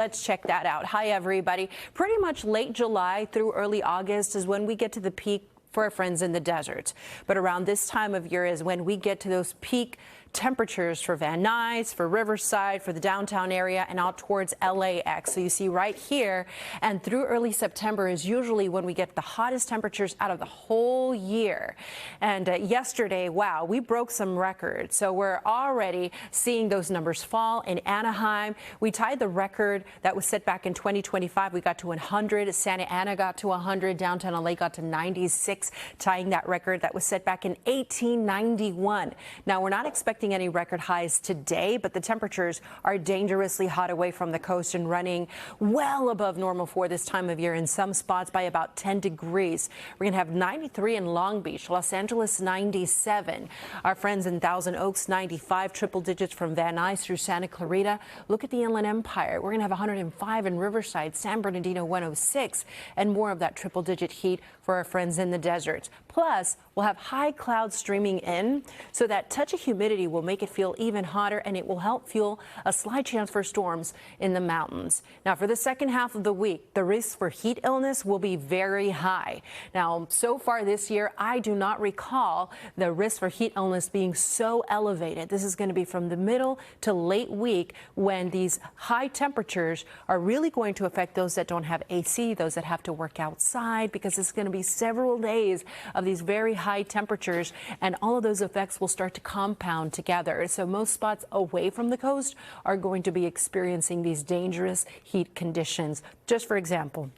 Let's check that out. Hi, everybody. Pretty much late July through early August is when we get to the peak for our friends in the desert. But around this time of year is when we get to those peak temperatures for Van Nuys, for Riverside, for the downtown area, and out towards LAX. So you see right here, and through early September is usually when we get the hottest temperatures out of the whole year. And yesterday, wow, we broke some records. So we're already seeing those numbers fall. In Anaheim, we tied the record that was set back in 2025. We got to 100. Santa Ana got to 100. Downtown LA got to 96, tying that record that was set back in 1891. Now, we're not expecting any record highs today, but the temperatures are dangerously hot away from the coast and running well above normal for this time of year in some spots by about 10 degrees. We're going to have 93 in Long Beach, Los Angeles 97, our friends in Thousand Oaks 95, triple digits from Van Nuys through Santa Clarita. Look at the Inland Empire. We're going to have 105 in Riverside, San Bernardino 106, and more of that triple digit heat for our friends in the desert. Plus, we'll have high clouds streaming in, so that touch of humidity will make it feel even hotter, and it will help fuel a slight chance for storms in the mountains. Now, for the second half of the week, the risk for heat illness will be very high. Now, so far this year, I do not recall the risk for heat illness being so elevated. This is going to be from the middle to late week when these high temperatures are really going to affect those that don't have AC, those that have to work outside, because it's going to be several days of these very high temperatures, and all of those effects will start to compound together. So most spots away from the coast are going to be experiencing these dangerous heat conditions. Just for example,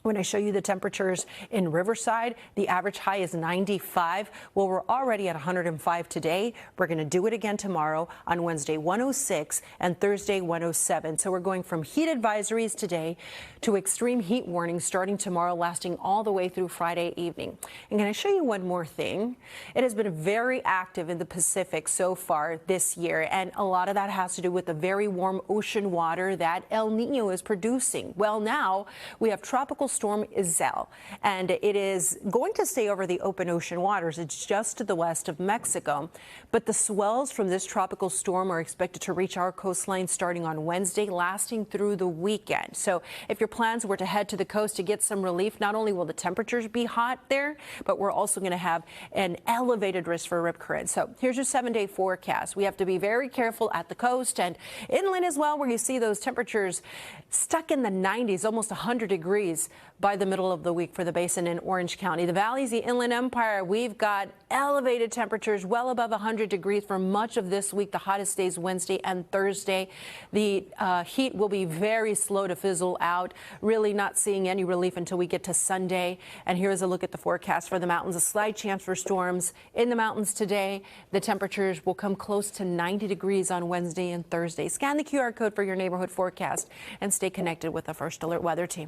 when I show you the temperatures in Riverside, the average high is 95. Well, we're already at 105 today. We're going to do it again tomorrow on Wednesday, 106, and Thursday, 107. So we're going from heat advisories today to extreme heat warnings starting tomorrow, lasting all the way through Friday evening. I'm going to show you one more thing. It has been very active in the Pacific so far this year, and a lot of that has to do with the very warm ocean water that El Nino is producing. Well, now we have tropical storm Isel, and it is going to stay over the open ocean waters. It's just to the west of Mexico, but the swells from this tropical storm are expected to reach our coastline starting on Wednesday, lasting through the weekend. So if your plans were to head to the coast to get some relief, not only will the temperatures be hot there, but we're also going to have an elevated risk for rip current. So here's your 7-day forecast. We have to be very careful at the coast and inland as well, where you see those temperatures stuck in the 90s, almost 100 degrees by the middle of the week for the basin in Orange County. The valleys, the Inland Empire, we've got elevated temperatures well above 100 degrees for much of this week. The hottest days Wednesday and Thursday. The heat will be very slow to fizzle out, really not seeing any relief until we get to Sunday. And here's a look at the forecast for the mountains. A slight chance for storms in the mountains today. The temperatures will come close to 90 degrees on Wednesday and Thursday. Scan the QR code for your neighborhood forecast and stay connected with the First Alert Weather Team.